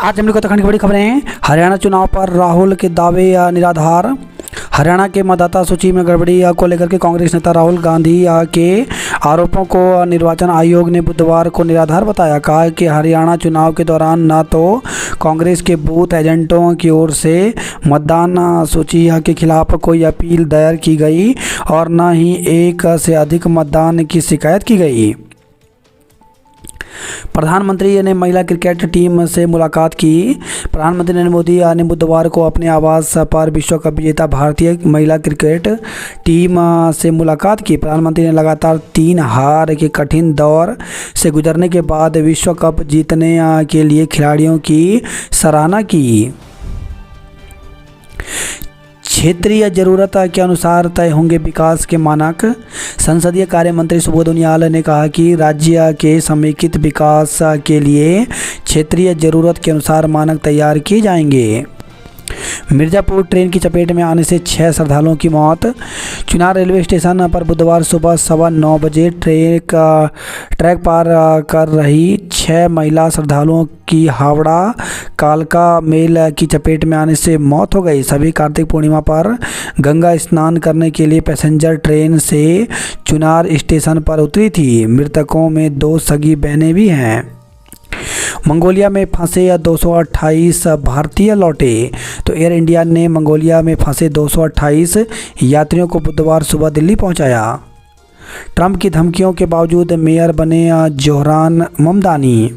आज हमने उत्तराखंड की बड़ी खबरें हैं। हरियाणा चुनाव पर राहुल के दावे निराधार। हरियाणा के मतदाता सूची में गड़बड़ी को लेकर के कांग्रेस नेता राहुल गांधी के आरोपों को निर्वाचन आयोग ने बुधवार को निराधार बताया। कहा कि हरियाणा चुनाव के दौरान न तो कांग्रेस के बूथ एजेंटों की ओर से मतदान सूची के खिलाफ कोई अपील दायर की गई और न ही एक से अधिक मतदान की शिकायत की गई। प्रधानमंत्री ने महिला क्रिकेट टीम से मुलाकात की। प्रधानमंत्री नरेंद्र मोदी ने बुधवार को अपने आवास पर विश्व कप विजेता भारतीय महिला क्रिकेट टीम से मुलाकात की। प्रधानमंत्री ने लगातार 3 हार के कठिन दौर से गुजरने के बाद विश्व कप जीतने के लिए खिलाड़ियों की सराहना की। क्षेत्रीय जरूरत के अनुसार तय होंगे विकास के मानक। संसदीय कार्य मंत्री सुबोध उनियाल ने कहा कि राज्य के समेकित विकास के लिए क्षेत्रीय जरूरत के अनुसार मानक तैयार किए जाएंगे। मिर्ज़ापुर ट्रेन की चपेट में आने से 6 श्रद्धालुओं की मौत। चुनार रेलवे स्टेशन पर बुधवार सुबह 9:15 बजे ट्रैक पार कर रही 6 महिला श्रद्धालुओं की हावड़ा कालका मेल की चपेट में आने से मौत हो गई। सभी कार्तिक पूर्णिमा पर गंगा स्नान करने के लिए पैसेंजर ट्रेन से चुनार स्टेशन पर उतरी थी। मृतकों में 2 सगी बहनें भी हैं। मंगोलिया में फंसे 228 भारतीय लौटे। तो एयर इंडिया ने मंगोलिया में फंसे 228 यात्रियों को बुधवार सुबह दिल्ली पहुंचाया। ट्रंप की धमकियों के बावजूद मेयर बने जोहरान ममदानी।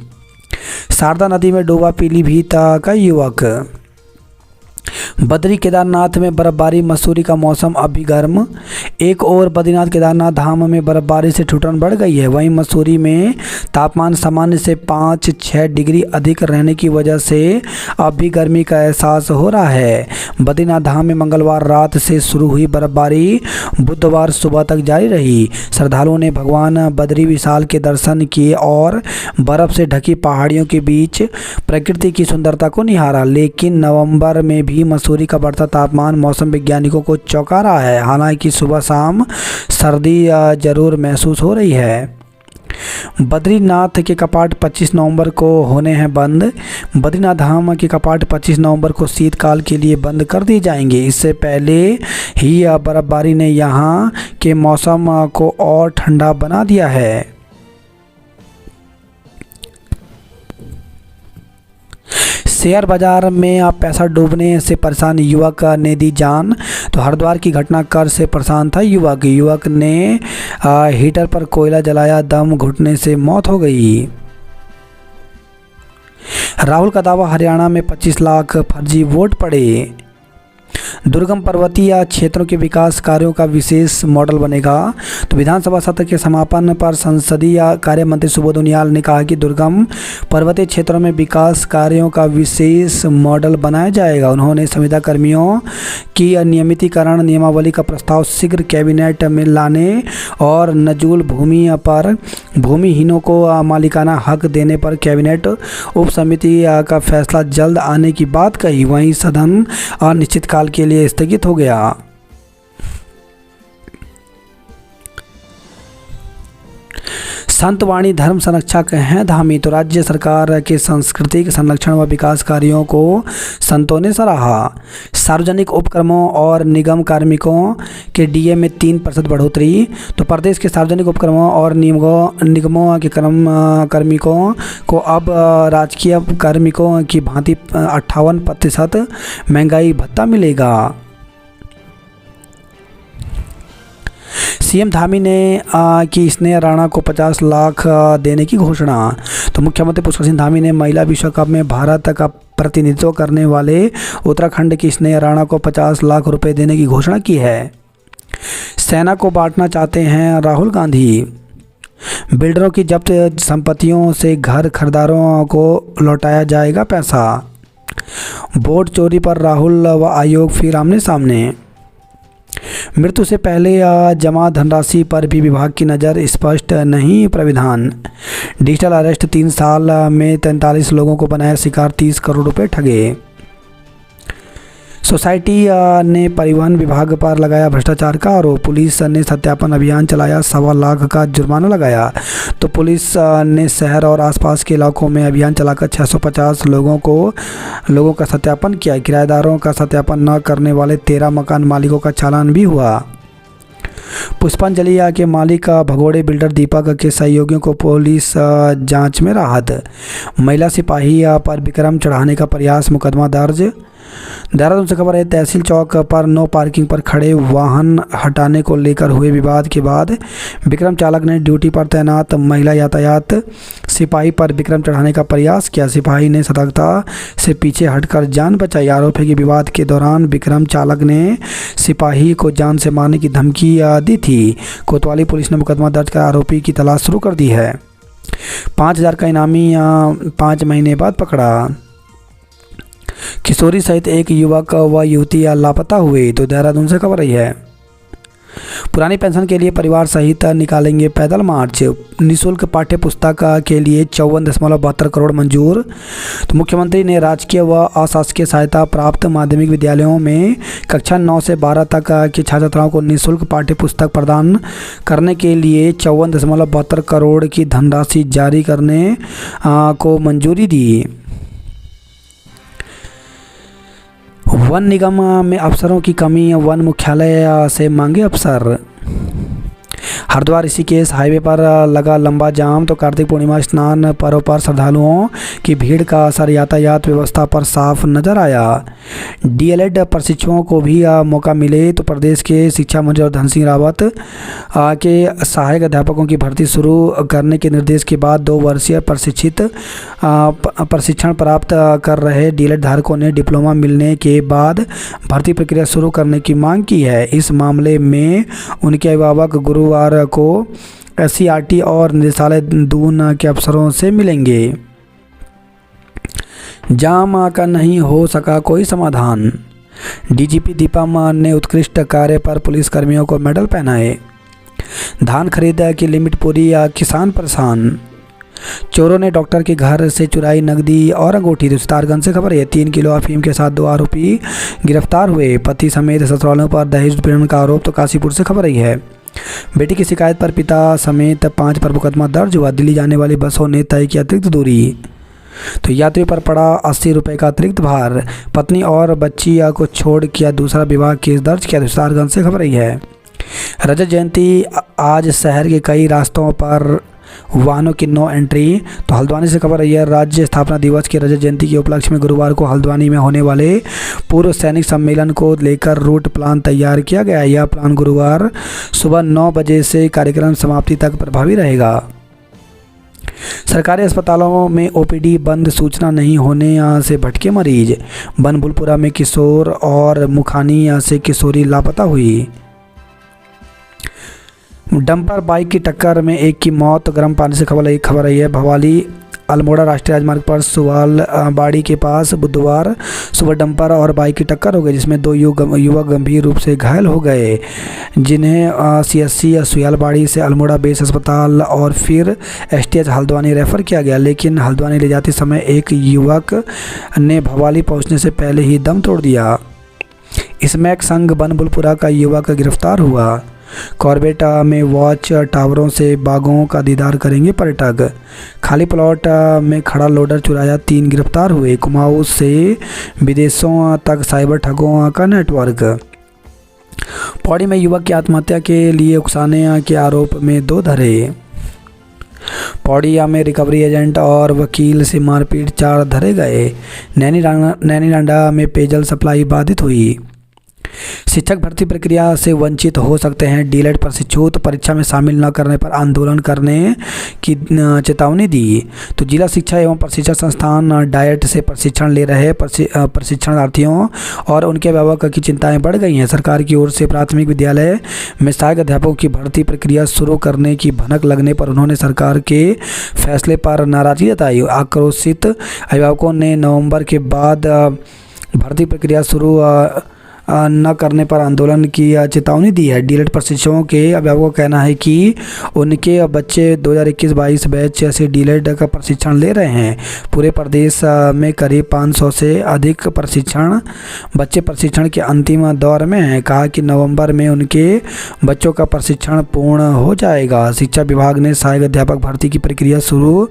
शारदा नदी में डूबा पीलीभीत का युवक। बद्री केदारनाथ में बर्फबारी, मसूरी का मौसम अब भी गर्म। एक और बद्रीनाथ केदारनाथ धाम में बर्फबारी से ठुठन बढ़ गई है। वहीं मसूरी में तापमान सामान्य से 5-6 डिग्री अधिक रहने की वजह से अब भी गर्मी का एहसास हो रहा है। बद्रीनाथ धाम में मंगलवार रात से शुरू हुई बर्फबारी बुधवार सुबह तक जारी रही। श्रद्धालुओं ने भगवान बद्री विशाल के दर्शन किए और बर्फ से ढकी पहाड़ियों के बीच प्रकृति की सुंदरता को निहारा। लेकिन नवंबर में भी मसूरी का बढ़ता तापमान मौसम वैज्ञानिकों को चौंका रहा है। हालांकि सुबह शाम सर्दी जरूर महसूस हो रही है। बद्रीनाथ के कपाट 25 नवंबर को होने हैं बंद। बद्रीनाथ धाम के कपाट 25 नवंबर को शीतकाल के लिए बंद कर दिए जाएंगे। इससे पहले ही बर्फबारी ने यहां के मौसम को और ठंडा बना दिया है। शेयर बाजार में पैसा डूबने से परेशान युवक ने दी जान। तो हरिद्वार की घटना कर से परेशान था युवक ने हीटर पर कोयला जलाया, दम घुटने से मौत हो गई। राहुल का दावा, हरियाणा में 25 लाख फर्जी वोट पड़े। दुर्गम पर्वतीय क्षेत्रों के विकास कार्यों का विशेष मॉडल बनेगा। तो विधानसभा सत्र के समापन पर संसदीय कार्य मंत्री सुबोध उनियाल ने कहा कि दुर्गम पर्वतीय क्षेत्रों में विकास कार्यों का विशेष मॉडल बनाया जाएगा। उन्होंने संविदा कर्मियों की नियमितीकरण नियमावली का प्रस्ताव शीघ्र कैबिनेट में लाने और नजूल भूमि पर भूमिहीनों को मालिकाना हक देने पर कैबिनेट उप समिति का फैसला जल्द आने की बात कही। वहीं सदन अनिश्चितकाल के लिए स्थगित हो गया। संतवाणी धर्म संरक्षक हैं धामी। तो राज्य सरकार के सांस्कृतिक संरक्षण व विकास कार्यों को संतों ने सराहा। सार्वजनिक उपक्रमों और निगम कार्मिकों के डीए में 3% बढ़ोतरी। तो प्रदेश के सार्वजनिक उपक्रमों और निगमों के कार्मिकों को अब राजकीय कार्मिकों की भांति 58% महंगाई भत्ता मिलेगा। सीएम धामी ने की स्नेहा राणा को 50 लाख देने की घोषणा। तो मुख्यमंत्री पुष्कर सिंह धामी ने महिला विश्व कप में भारत का प्रतिनिधित्व करने वाले उत्तराखंड की स्नेहा राणा को 50 लाख रुपए देने की घोषणा की है। सेना को बांटना चाहते हैं राहुल गांधी। बिल्डरों की जब्त संपत्तियों से घर खरीदारों को लौटाया जाएगा पैसा। वोट चोरी पर राहुल व आयोग फिर आमने सामने। मृत्यु से पहले जमा धनराशि पर भी विभाग की नज़र, स्पष्ट नहीं प्राविधान। डिजिटल अरेस्ट, 3 साल में 43 लोगों को बनाया शिकार, 30 करोड़ रुपए ठगे। सोसाइटी ने परिवहन विभाग पर लगाया भ्रष्टाचार का आरोप। पुलिस ने सत्यापन अभियान चलाया, 1.25 लाख का जुर्माना लगाया। तो पुलिस ने शहर और आसपास के इलाकों में अभियान चलाकर 650 लोगों का सत्यापन किया। किराएदारों का सत्यापन न करने वाले 13 मकान मालिकों का चालान भी हुआ। पुष्पांजलि के मालिक भगोड़े बिल्डर दीपक के सहयोगियों को पुलिस जांच में राहत। महिला सिपाही पर विक्रम चढ़ाने का प्रयास, मुकदमा दर्ज। देहरादून से खबर है, तहसील चौक पर नो पार्किंग पर खड़े वाहन हटाने को लेकर हुए विवाद के बाद विक्रम चालक ने ड्यूटी पर तैनात महिला यातायात सिपाही पर विक्रम चढ़ाने का प्रयास किया। सिपाही ने सतर्कता से पीछे हटकर जान बचाई। आरोप है कि विवाद के दौरान विक्रम चालक ने सिपाही को जान से मारने की धमकी दी थी। कोतवाली पुलिस ने मुकदमा दर्ज कर आरोपी की तलाश शुरू कर दी है। 5,000 का इनामी 5 महीने बाद पकड़ा। किशोरी सहित एक युवक व युवती लापता हुए। तो देहरादून से खबर रही है, पुरानी पेंशन के लिए परिवार सहित निकालेंगे पैदल मार्च। निःशुल्क पाठ्य पुस्तक के लिए 54.72 करोड़ मंजूर। तो मुख्यमंत्री ने राजकीय व अशासकीय सहायता प्राप्त माध्यमिक विद्यालयों में कक्षा 9 से 12 तक के छात्र छात्राओं को निःशुल्क पाठ्य पुस्तक प्रदान करने के लिए 54.72 करोड़ की धनराशि जारी करने को मंजूरी दी। वन निगम में अफसरों की कमी, वन मुख्यालय से मांगे अफसर। हरिद्वार ऋषिकेश हाईवे पर लगा लंबा जाम। तो कार्तिक पूर्णिमा स्नान पर्व पर श्रद्धालुओं की भीड़ का असर यातायात व्यवस्था पर साफ नजर आया। डीएलएड प्रशिक्षुओं को भी मौका मिले। तो प्रदेश के शिक्षा मंत्री धन सिंह रावत के सहायक अध्यापकों की भर्ती शुरू करने के निर्देश के बाद 2 वर्षीय प्रशिक्षण प्राप्त कर रहे डीएलएड धारकों ने डिप्लोमा मिलने के बाद भर्ती प्रक्रिया शुरू करने की मांग की है। इस मामले में उनके अभिभावक गुरुवार को एससीईआरटी और निदेशालय दून के अफसरों से मिलेंगे। जाम का नहीं हो सका कोई समाधान। डीजीपी दीपम ने उत्कृष्ट कार्य पर पुलिसकर्मियों को मेडल पहनाए। धान खरीद की लिमिट पूरी, किसान परेशान। चोरों ने डॉक्टर के घर से चुराई नकदी और अंगूठी। सितारगंज से खबर है, 3 किलो अफीम के साथ 2 आरोपी गिरफ्तार हुए। पति समेत ससुरालों पर दहेज उत्पीड़न का आरोप। तो काशीपुर से खबर रही है, बेटी की शिकायत पर पिता समेत 5 पर मुकदमा दर्ज हुआ। दिल्ली जाने वाली बसों ने तय की अतिरिक्त दूरी। तो यात्रियों पर पड़ा 80 रुपये का अतिरिक्त भार। पत्नी और बच्ची को छोड़ किया दूसरा विवाह, केस दर्ज किया। सितारगंज से खबर रही है, रजत जयंती आज शहर के कई रास्तों पर वाहनों की नो एंट्री। तो हल्द्वानी से खबर रही है, राज्य स्थापना दिवस की रजत जयंती के उपलक्ष्य में गुरुवार को हल्द्वानी में होने वाले पूर्व सैनिक सम्मेलन को लेकर रूट प्लान तैयार किया गया। यह प्लान गुरुवार सुबह 9 बजे से कार्यक्रम समाप्ति तक प्रभावी रहेगा। सरकारी अस्पतालों में ओपीडी बंद, सूचना नहीं होने से भटके मरीज। बनभूलपुरा में किशोर और मुखानी से किशोरी लापता हुई। डंपर बाइक की टक्कर में एक की मौत। गर्म पानी से खबर आई है, भवाली अल्मोड़ा राष्ट्रीय राजमार्ग पर सुवाल बाड़ी के पास बुधवार सुबह डंपर और बाइक की टक्कर हो गई, जिसमें 2 युवक गंभीर रूप से घायल हो गए, जिन्हें सीएससी सुयालबाड़ी से अल्मोड़ा बेस अस्पताल और फिर एसटीएच हल्द्वानी रेफर किया गया। लेकिन हल्द्वानी ले जाते समय एक युवक ने भवाली पहुंचने से पहले ही दम तोड़ दिया। स्मैक संघ बनभूलपुरा का युवक गिरफ्तार हुआ। कॉर्बेट में वॉच टावरों से बागों का दीदार करेंगे पर्यटक। खाली प्लॉट में खड़ा लोडर चुराया, 3 गिरफ्तार हुए। कुमाऊं से विदेशों तक साइबर ठगों का नेटवर्क। पौड़ी में युवक की आत्महत्या के लिए उकसाने के आरोप में 2 धरे। पौड़िया में रिकवरी एजेंट और वकील से मारपीट, 4 धरे गए। नैनीडांडा में पेयजल सप्लाई बाधित हुई। शिक्षक भर्ती प्रक्रिया से वंचित हो सकते हैं डीएलएड प्रशिक्षु। तो परीक्षा में शामिल न करने पर आंदोलन करने की चेतावनी दी। तो जिला शिक्षा एवं प्रशिक्षण संस्थान डाइट से प्रशिक्षण ले रहे प्रशिक्षणार्थियों और उनके अभिभावक की चिंताएं बढ़ गई हैं। सरकार की ओर से प्राथमिक विद्यालय में सहायक अध्यापकों की भर्ती प्रक्रिया शुरू करने की भनक लगने पर उन्होंने सरकार के फैसले पर नाराजगी जताई। आक्रोशित अभिभावकों ने नवंबर के बाद भर्ती प्रक्रिया शुरू न करने पर आंदोलन की चेतावनी दी है। डीएलएड प्रशिक्षुओं के अभिभावकों का कहना है कि उनके बच्चे 2021-22 बैच से डीएलएड का प्रशिक्षण ले रहे हैं। पूरे प्रदेश में करीब 500 से अधिक बच्चे प्रशिक्षण के अंतिम दौर में हैं। कहा कि नवंबर में उनके बच्चों का प्रशिक्षण पूर्ण हो जाएगा। शिक्षा विभाग ने सहायक अध्यापक भर्ती की प्रक्रिया शुरू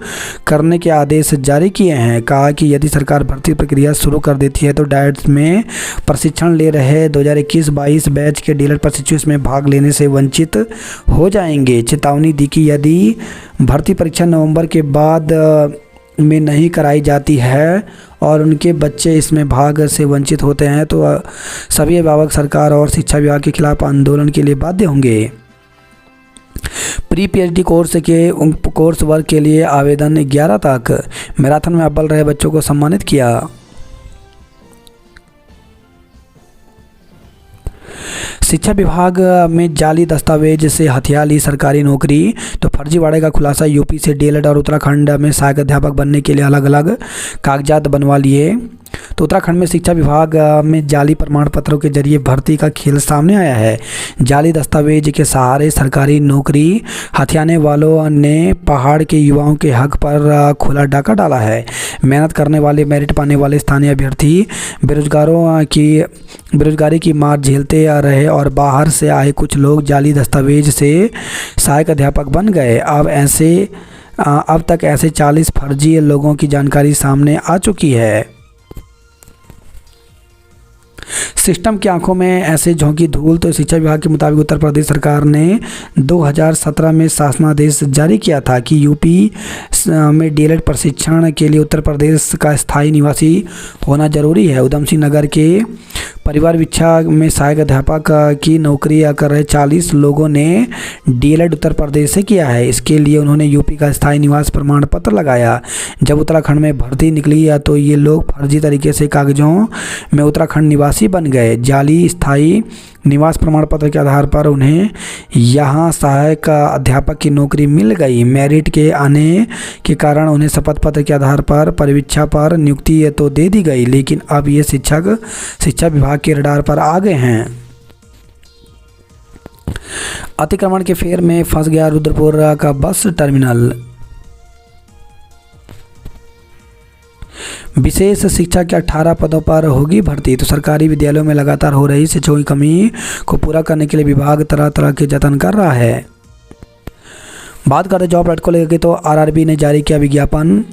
करने के आदेश जारी किए हैं। कहा कि यदि सरकार भर्ती प्रक्रिया शुरू कर देती है तो डाइट्स में प्रशिक्षण ले रहे 2021-22 बैच के डीएलएड प्रशिक्षु इसमें भाग लेने से वंचित हो जाएंगे। चेतावनी दी कि यदि भर्ती परीक्षा नवंबर के बाद में नहीं कराई जाती है और उनके बच्चे इसमें भाग से वंचित होते हैं तो सभी अभिभावक सरकार और शिक्षा विभाग के खिलाफ आंदोलन के लिए बाध्य होंगे। प्री पीएचडी कोर्स वर्क के लिए आवेदन 11 तक। मैराथन में अव्वल रहे बच्चों को सम्मानित किया। शिक्षा विभाग में जाली दस्तावेज से हथिया ली सरकारी नौकरी, तो फर्जीवाड़े का खुलासा। यूपी से डीएलएड और उत्तराखंड में सहायक अध्यापक बनने के लिए अलग अलग कागजात बनवा लिए। तो उत्तराखंड में शिक्षा विभाग में जाली प्रमाण पत्रों के जरिए भर्ती का खेल सामने आया है। जाली दस्तावेज के सहारे सरकारी नौकरी हथियाने वालों ने पहाड़ के युवाओं के हक पर खुला डाका डाला है। मेहनत करने वाले, मेरिट पाने वाले स्थानीय अभ्यर्थी बेरोजगारी की मार झेलते आ रहे और बाहर से आए कुछ लोग जाली दस्तावेज से सहायक अध्यापक बन गए। अब तक ऐसे 40 फर्जी लोगों की जानकारी सामने आ चुकी है। सिस्टम की आंखों में ऐसे झोंकी धूल। तो शिक्षा विभाग के मुताबिक उत्तर प्रदेश सरकार ने 2017 में शासनादेश जारी किया था कि यूपी में डीएलएड प्रशिक्षण के लिए उत्तर प्रदेश का स्थायी निवासी होना जरूरी है। उधम सिंह नगर के परिवार विच्छा में सहायक अध्यापक की नौकरी कर रहे 40 लोगों ने डीएलएड उत्तर प्रदेश से किया है। इसके लिए उन्होंने यूपी का स्थायी निवास प्रमाण पत्र लगाया। जब उत्तराखंड में भर्ती निकली तो ये लोग फर्जी तरीके से कागजों में उत्तराखंड निवासी बन गए। जाली स्थायी निवास प्रमाण पत्र के आधार पर उन्हें यहाँ सहायक अध्यापक की नौकरी मिल गई। मेरिट के आने के कारण उन्हें शपथ पत्र के आधार पर परिवीक्षा पर नियुक्ति तो दे दी गई, लेकिन अब ये शिक्षक शिक्षा विभाग के रडार पर आ गए हैं। अतिक्रमण के फेर में फंस गया रुद्रपुर का बस टर्मिनल। विशेष शिक्षा के 18 पदों पर होगी भर्ती। तो सरकारी विद्यालयों में लगातार हो रही शिक्षकों की कमी को पूरा करने के लिए विभाग तरह तरह के जतन कर रहा है। बात करते जॉब रैट को लेकर तो आरआरबी ने जारी किया विज्ञापन।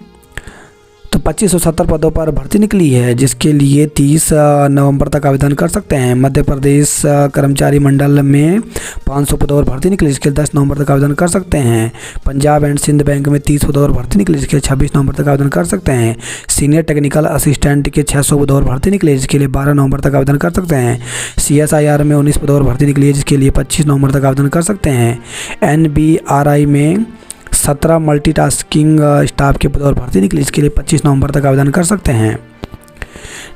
तो 2570 पदों पर भर्ती निकली है, जिसके लिए 30 नवंबर तक आवेदन कर सकते हैं। मध्य प्रदेश कर्मचारी मंडल में 500 पदों पर भर्ती निकली, जिसके लिए 10 नवंबर तक आवेदन कर सकते हैं। पंजाब एंड सिंध बैंक में 30 पदों पर भर्ती निकली, जिसके लिए 26 नवंबर तक आवेदन कर सकते हैं। सीनियर टेक्निकल असिस्टेंट के 600 पदों पर भर्ती निकली, जिसके लिए 12 नवंबर तक आवेदन कर सकते हैं। CSIR में 19 पदों पर भर्ती निकली है, जिसके लिए 25 नवंबर तक आवेदन कर सकते हैं। NBRI में 17 मल्टीटास्किंग स्टाफ के पदों पर भर्ती निकली, इसके लिए 25 नवंबर तक आवेदन कर सकते हैं।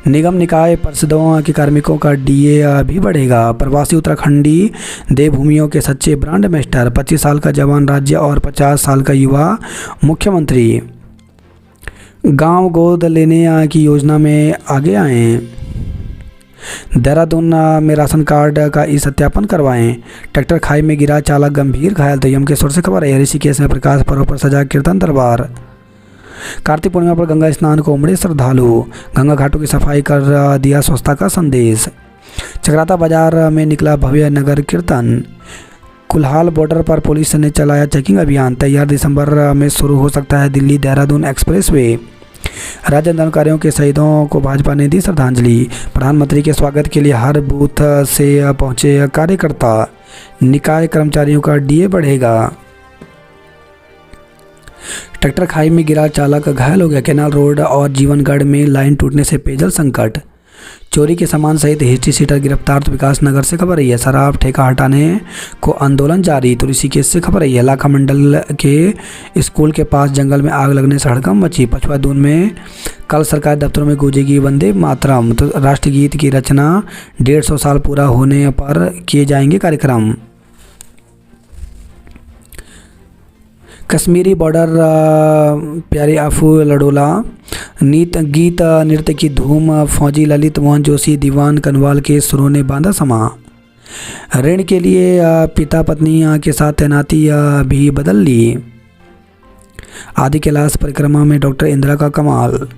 निगम निकाय परिषदों के कार्मिकों का DA भी बढ़ेगा। प्रवासी उत्तराखंडी देवभूमियों के सच्चे ब्रांड एम्बेसडर। 25 साल का जवान राज्य और 50 साल का युवा मुख्यमंत्री। गांव गोद लेने की योजना में आगे आएँ। देहरादून में राशन कार्ड का सत्यापन करवाएं। ट्रैक्टर खाई में गिरा, चालक गंभीर घायल। तो यमकेश्वर से खबर है। ऋषिकेश में प्रकाश पर्व पर सजा कीर्तन दरबार। कार्तिक पूर्णिमा पर गंगा स्नान को उमड़े श्रद्धालु। गंगा घाटों की सफाई कर दिया स्वच्छता का संदेश। चक्राता बाजार में निकला भव्य नगर कीर्तन। कुल्हाल बॉर्डर पर पुलिस ने चलाया चेकिंग अभियान। तैयार दिसंबर में शुरू हो सकता है दिल्ली देहरादून एक्सप्रेसवे। राज्य आंदोलनकारियों के शहीदों को भाजपा ने दी श्रद्धांजलि। प्रधानमंत्री के स्वागत के लिए हर बूथ से पहुंचे कार्यकर्ता। निकाय कर्मचारियों का DA बढ़ेगा। ट्रैक्टर खाई में गिरा, चालक घायल हो गया। कैनाल रोड और जीवनगढ़ में लाइन टूटने से पेयजल संकट। चोरी के सामान सहित हिस्ट्री सीटर गिरफ्तार। तो विकास नगर से खबर रही है। शराब ठेका हटाने को आंदोलन जारी। तो ऋषिकेश से खबर रही है। लाखा मंडल के स्कूल के पास जंगल में आग लगने से हड़कंप मची। पछुआ दून में कल सरकारी दफ्तरों में गूंजेगी वंदे मातरम। तो राष्ट्रगीत की रचना 150 साल पूरा होने पर किए जाएंगे कार्यक्रम। कश्मीरी बॉर्डर प्यारे आफू लडोला गीत नृत्य की धूम, फौजी ललित मोहन जोशी दीवान कनवाल के सुरों ने बांधा समा। ऋण के लिए पिता पत्नी के साथ तैनाती भी बदल ली। आदि कैलाश परिक्रमा में डॉक्टर इंदिरा का कमाल।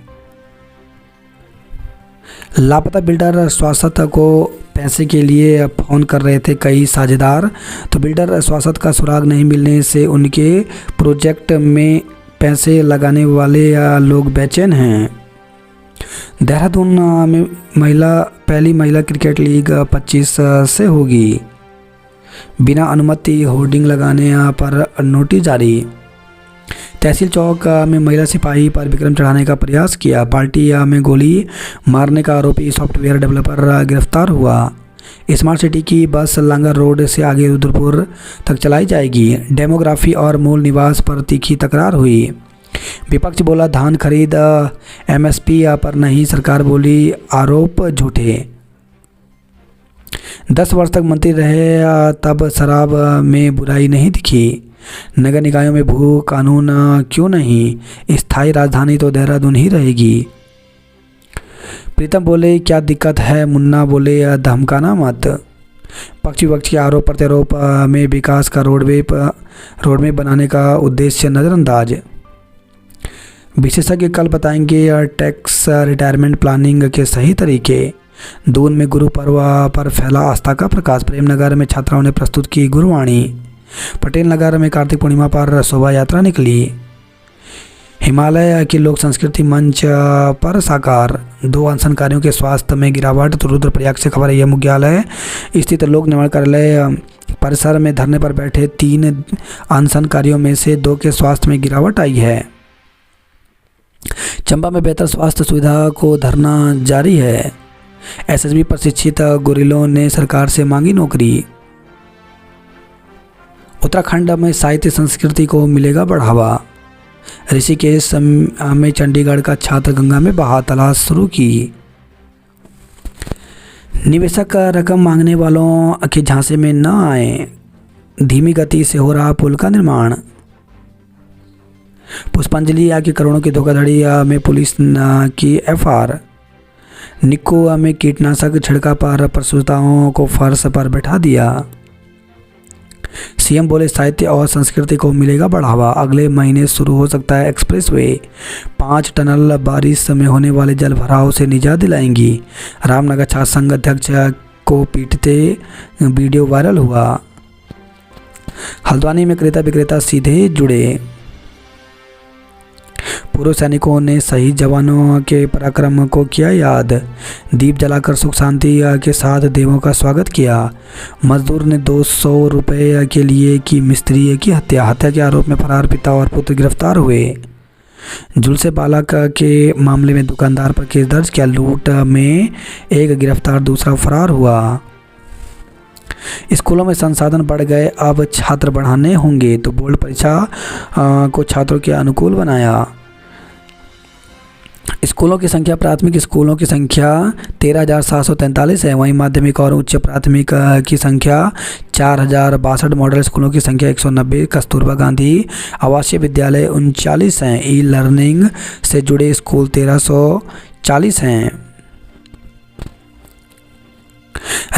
लापता बिल्डर स्वासत को पैसे के लिए फ़ोन कर रहे थे कई साझेदार, तो बिल्डर स्वासत का सुराग नहीं मिलने से उनके प्रोजेक्ट में पैसे लगाने वाले लोग बेचैन हैं। देहरादून में पहली महिला क्रिकेट लीग 25 से होगी। बिना अनुमति होर्डिंग लगाने पर नोटिस जारी। तहसील चौक में महिला सिपाही पर विक्रम चढ़ाने का प्रयास किया। पार्टी में गोली मारने का आरोपी सॉफ्टवेयर डेवलपर गिरफ्तार हुआ। स्मार्ट सिटी की बस लांगर रोड से आगे रुद्रपुर तक चलाई जाएगी। डेमोग्राफी और मूल निवास पर तीखी तकरार हुई। विपक्ष बोला धान खरीद एमएसपी पर नहीं, सरकार बोली आरोप झूठे। 10 वर्ष तक मंत्री रहे तब शराब में बुराई नहीं दिखी। नगर निकायों में भू कानून क्यों नहीं, स्थायी राजधानी तो देहरादून ही रहेगी। प्रीतम बोले क्या दिक्कत है, मुन्ना बोले धमकाना मत। पक्ष विपक्ष के आरोप प्रत्यारोप में विकास का रोडवे बनाने का उद्देश्य नज़रअंदाज। विशेषज्ञ कल बताएंगे टैक्स रिटायरमेंट प्लानिंग के सही तरीके। दून में गुरु पर्व पर फैला आस्था का प्रकाश। प्रेमनगर में छात्राओं ने प्रस्तुत की गुरुवाणी। पटेल नगर में कार्तिक पूर्णिमा पर शोभा यात्रा निकली। हिमालय की लोक संस्कृति मंच पर साकार। 2 अनशनकारियों के स्वास्थ्य में गिरावट। तो रुद्रप्रयाग से खबर है। यह मुख्यालय स्थित लोक निर्माण कार्यालय परिसर में धरने पर बैठे 3 अनशनकारियों में से 2 के स्वास्थ्य में गिरावट आई है। चंबा में बेहतर स्वास्थ्य सुविधा को धरना जारी है। एसएसबी प्रशिक्षित गुरिल्लों ने सरकार से मांगी नौकरी। उत्तराखंड में साहित्य संस्कृति को मिलेगा बढ़ावा। ऋषिकेश में चंडीगढ़ का छात्र गंगा में बहा, तलाश शुरू की। निवेशक रकम मांगने वालों के झांसे में न आए। धीमी गति से हो रहा पुल का निर्माण। पुष्पांजलि की करोड़ों की धोखाधड़ी में पुलिस की एफआईआर। निक्को में कीटनाशक छिड़का पर प्रसूताओं को फर्श पर बैठा दिया। सीएम बोले साहित्य और संस्कृति को मिलेगा बढ़ावा। अगले महीने शुरू हो सकता है एक्सप्रेसवे। 5 टनल बारिश में होने वाले जल भराव से निजात दिलाएंगी। रामनगर छात्र संघ अध्यक्ष को पीटते वीडियो वायरल हुआ। हल्द्वानी में क्रेता विक्रेता सीधे जुड़े। पूर्व सैनिकों ने शहीद जवानों के पराक्रम को किया याद। दीप जलाकर सुख शांति के साथ देवों का स्वागत किया। मजदूर ने 200 रुपये के लिए की मिस्त्री की हत्या। हत्या के आरोप में फरार पिता और पुत्र गिरफ्तार हुए। जुलसे बालक के मामले में दुकानदार पर केस दर्ज किया। लूट में एक गिरफ्तार, दूसरा फरार हुआ। स्कूलों में संसाधन बढ़ गए, अब छात्र बढ़ाने होंगे, तो बोर्ड परीक्षा को छात्रों के अनुकूल बनाया। स्कूलों की संख्या प्राथमिक स्कूलों की संख्या 13,743 है। वहीं माध्यमिक और उच्च प्राथमिक की संख्या 4,062। मॉडल स्कूलों की संख्या 190। कस्तूरबा गांधी आवासीय विद्यालय 39 हैं। ई लर्निंग से जुड़े स्कूल 1340 हैं।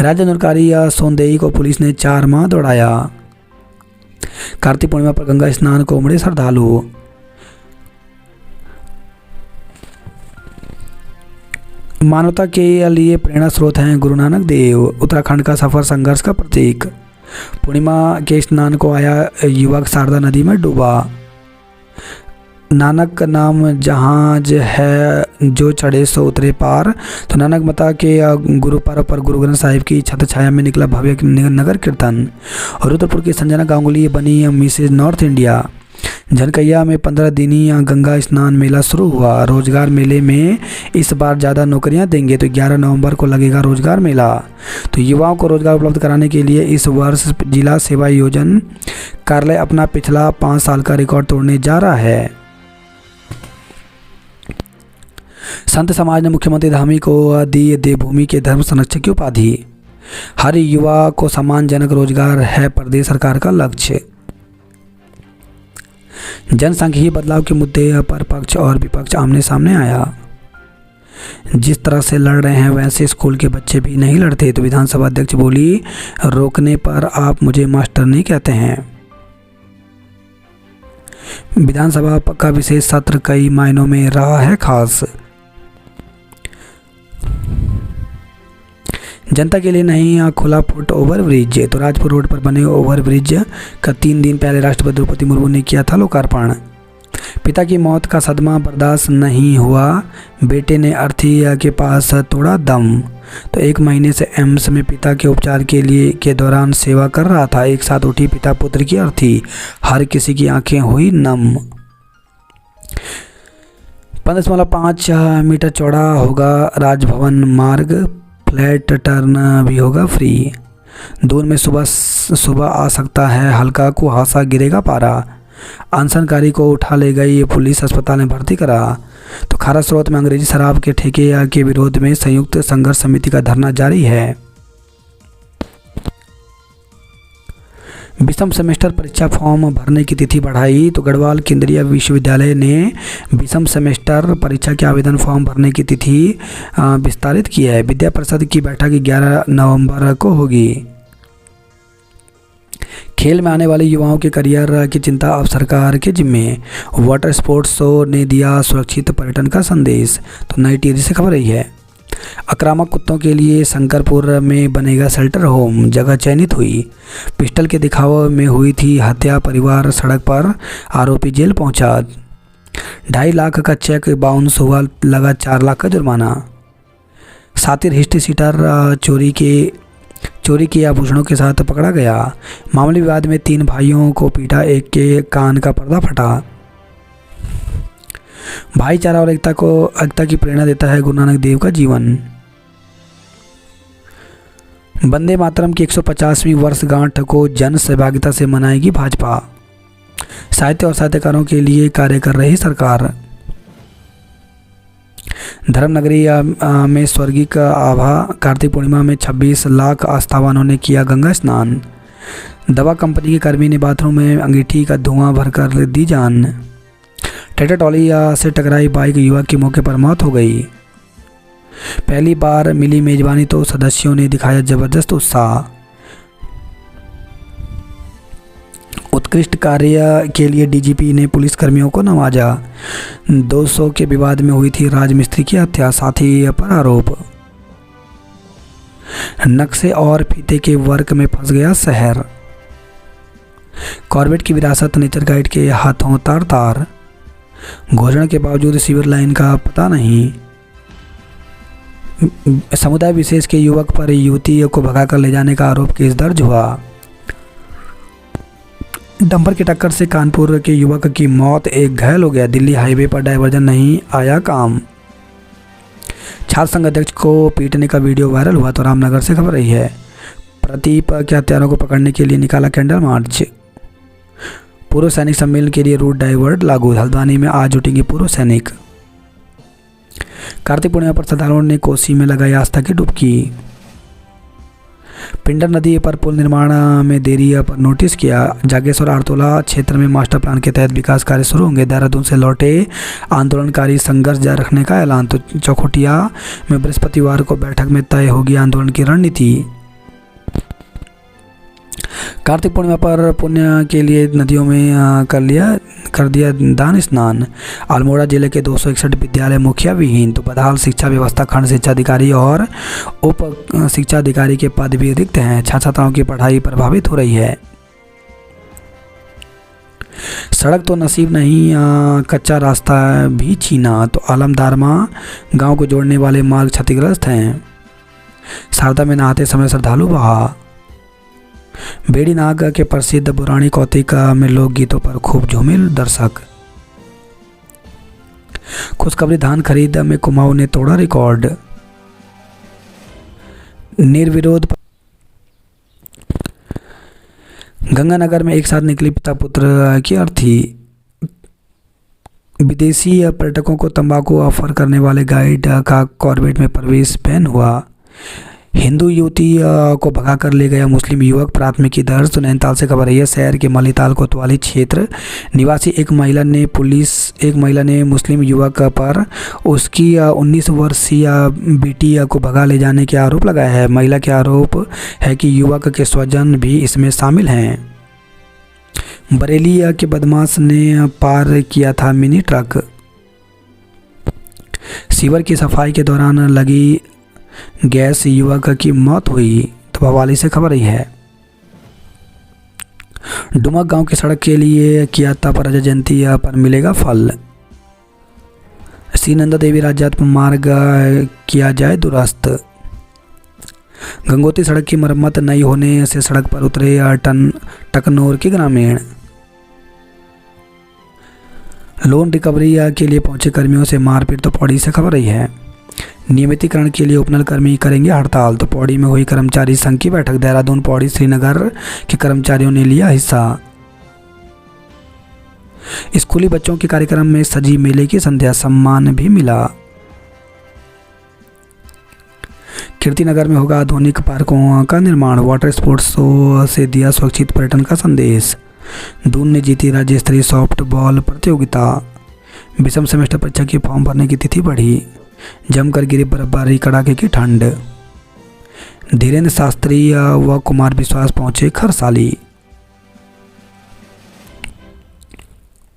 राज्य नुरकारी सोनदेई को पुलिस ने 4 माह दौड़ाया। कार्तिक पूर्णिमा पर गंगा स्नान को उमड़े श्रद्धालु। मानवता के लिए प्रेरणा स्रोत हैं गुरु नानक देव। उत्तराखंड का सफर संघर्ष का प्रतीक। पूर्णिमा के स्नान को आया युवक शारदा नदी में डूबा। नानक नाम जहाज है जो चढ़े सो उतरे पार। तो नानक मता के गुरु पर्व पर गुरु ग्रंथ साहिब की छत्र छाया में निकला भव्य नगर कीर्तन। और रुद्रपुर की संजना गांगुली बनी मिसेज नॉर्थ इंडिया। झनकैया में 15 दिनी गंगा स्नान मेला शुरू हुआ। रोजगार मेले में इस बार ज़्यादा नौकरियां देंगे, तो 11 नवंबर को लगेगा रोजगार मेला। तो युवाओं को रोजगार उपलब्ध कराने के लिए इस वर्ष जिला सेवा योजना कार्यालय अपना पिछला 5 साल का रिकॉर्ड तोड़ने जा रहा है। संत समाज ने मुख्यमंत्री धामी को दी देवभूमि के धर्म संरक्षक की उपाधि। हर युवा को सम्मानजनक रोजगार है प्रदेश सरकार का लक्ष्य। जनसांख्यिकीय बदलाव के मुद्दे पर पक्ष और विपक्ष आमने सामने आया। जिस तरह से लड़ रहे हैं वैसे स्कूल के बच्चे भी नहीं लड़ते। तो विधानसभा अध्यक्ष बोली, रोकने पर आप मुझे मास्टर नहीं कहते हैं। विधानसभा का विशेष सत्र कई मायनों में रहा है खास। जनता के लिए नहीं खुला फुट ओवर ब्रिज। तो राजपुर रोड पर बने ओवर ब्रिज का 3 दिन पहले राष्ट्रपति द्रौपदी मुर्मू ने किया था लोकार्पण। पिता की मौत का सदमा बर्दाश्त नहीं हुआ, बेटे ने अर्थी के पास तोड़ा दम। तो 1 महीने से एम्स में पिता के उपचार के दौरान सेवा कर रहा था। एक साथ उठी पिता पुत्र की अर्थी, हर किसी की आंखें हुई नम। 15.5 मीटर चौड़ा होगा राजभवन मार्ग, फ्लैट टर्न भी होगा फ्री। दूर में सुबह आ सकता है हल्का कुहासा, गिरेगा पारा। अनशनकारी को उठा ले गई पुलिस, अस्पताल में भर्ती करा। तो खारा स्रोत में अंग्रेजी शराब के ठेके के विरोध में संयुक्त संघर्ष समिति का धरना जारी है। विषम सेमेस्टर परीक्षा फॉर्म भरने की तिथि बढ़ाई। तो गढ़वाल केंद्रीय विश्वविद्यालय ने विषम सेमेस्टर परीक्षा के आवेदन फॉर्म भरने की तिथि विस्तारित की है। विद्या परिषद की बैठक 11 नवंबर को होगी। खेल में आने वाले युवाओं के करियर की चिंता अब सरकार के जिम्मे। वाटर स्पोर्ट्स शो ने दिया सुरक्षित पर्यटन का संदेश। तो नई टिहरी से खबर रही है। आक्रामक कुत्तों के लिए शंकरपुर में बनेगा शेल्टर होम, जगह चयनित हुई। पिस्टल के दिखावे में हुई थी हत्या, परिवार सड़क पर, आरोपी जेल पहुंचा। 2.5 लाख का चेक बाउंस हुआ, लगा 4 लाख का जुर्माना। सातिर हिस्ट्री सीटर चोरी के आभूषणों के साथ पकड़ा गया। मामले विवाद में 3 भाइयों को पीटा, एक के कान का पर्दा फटा। भाईचारा और एकता की प्रेरणा देता है गुरु नानक देव का जीवन। वंदे मातरम की 150वीं वर्षगांठ को जन सहभागिता से मनाएगी भाजपा। साहित्य और साहित्यकारों के लिए कार्य कर रही सरकार। धर्मनगरी में स्वर्गीय का आभा। कार्तिक पूर्णिमा में 26 लाख आस्थावानों ने किया गंगा स्नान। दवा कंपनी के कर्मी ने बाथरूम में अंगीठी का धुआं भरकर दी जान। ट्रैक्टर ट्रॉली से टकराई बाइक, युवक की मौके पर मौत हो गई। पहली बार मिली मेजबानी तो सदस्यों ने दिखाया जबरदस्त उत्साह। उत्कृष्ट कार्य के लिए डीजीपी ने पुलिसकर्मियों को नवाजा। 200 के विवाद में हुई थी राजमिस्त्री की हत्या, साथी पर आरोप। नक्शे और फीते के वर्क में फंस गया शहर। कॉर्बेट की विरासत नेचर गाइड के हाथों तार तार। घोषणा के बावजूद सीवर लाइन का पता नहीं। समुदाय विशेष के युवक पर युवती को भगाकर ले जाने का आरोप, केस दर्ज हुआ। डंपर की टक्कर से कानपुर के युवक की मौत, एक घायल हो गया। दिल्ली हाईवे पर डायवर्जन नहीं आया काम। छात्र संघ अध्यक्ष को पीटने का वीडियो वायरल हुआ। तो रामनगर से खबर रही है। प्रदीप के हत्यारों को पकड़ने के लिए निकाला कैंडल मार्च। पूर्व सैनिक सम्मेलन के लिए रूट डाइवर्ट लागू। हल्द्वानी में आज जुटेंगे पूर्व सैनिक। कार्तिक पूर्णिमा पर श्रद्धालुओं ने कोसी में लगाई आस्था की डुबकी। पिंडर नदी पर पुल निर्माण में देरी पर नोटिस किया। जागेश्वर आरतोला क्षेत्र में मास्टर प्लान के तहत विकास कार्य शुरू होंगे। देहरादून से लौटे आंदोलनकारी संघर्ष जारी रखने का ऐलान। तो चौखुटिया में बृहस्पतिवार को बैठक में तय होगी आंदोलन की रणनीति। कार्तिक पूर्णिमा पर पुण्य के लिए नदियों में कर दिया दान स्नान। अल्मोड़ा जिले के 261 विद्यालय मुखिया विहीन। तो बदहाल शिक्षा व्यवस्था, खंड शिक्षा अधिकारी और उप शिक्षा अधिकारी के पद भी रिक्त हैं। छात्र छात्राओं की पढ़ाई प्रभावित हो रही है। सड़क तो नसीब नहीं, कच्चा रास्ता भी छीना। तो आलमदारमा गांव को जोड़ने वाले मार्ग क्षतिग्रस्त हैं। शारदा में नहाते समय श्रद्धालु बहा। बेड़ी नाग के प्रसिद्ध पुरानी कौतिक में लोकगीतों पर खूब झूमे दर्शक। खुशखबरी, धान खरीद में कुमाऊं ने तोड़ा रिकॉर्ड। निर्विरोध गंगानगर में एक साथ निकली पिता पुत्र की अर्थी। विदेशी पर्यटकों को तंबाकू ऑफर करने वाले गाइड का कॉर्बेट में प्रवेश बैन हुआ। हिंदू युवती को भगाकर ले गया मुस्लिम युवक, प्राथमिकी दर्ज। तो नैनीताल से खबर रही है। शहर के मलीताल कोतवाली क्षेत्र निवासी एक महिला ने मुस्लिम युवक पर उसकी 19 वर्षीय बेटी को भगा ले जाने के आरोप लगाया है। महिला के आरोप है कि युवक के स्वजन भी इसमें शामिल हैं। बरेली के बदमाश ने पार किया था मिनी ट्रक। सीवर की सफाई के दौरान लगी गैस, युवक की मौत हुई। तो भवाली से खबर रही है। डुमक गांव की सड़क के लिए किया तप, रजा जयंती पर मिलेगा फल। श्री नंदा देवी राज्यात्म मार्ग किया जाए दुरुस्त। गंगोत्री सड़क की मरम्मत नहीं होने से सड़क पर उतरे टकनौर के ग्रामीण। लोन रिकवरी के लिए पहुंचे कर्मियों से मारपीट। तो पौड़ी से खबर रही है। नियमितीकरण के लिए उपनल कर्मी करेंगे हड़ताल। तो पौड़ी में हुई कर्मचारी संघ की बैठक। देहरादून, पौड़ी, श्रीनगर के कर्मचारियों ने लिया हिस्सा। स्कूली बच्चों के कार्यक्रम में सजी मेले की संध्या, सम्मान भी मिला। कीर्तिनगर में होगा आधुनिक पार्कों का निर्माण। वाटर स्पोर्ट्स शो से दिया सुरक्षित पर्यटन का संदेश। दून ने जीती राज्य स्तरीय सॉफ्ट बॉल प्रतियोगिता। विषम सेमेस्टर परीक्षा की फॉर्म भरने की तिथि बढ़ी। जमकर गिरी बर्फबारी, कड़ाके की ठंड। धीरेन्द्र शास्त्री व कुमार विश्वास पहुंचे खरसाली।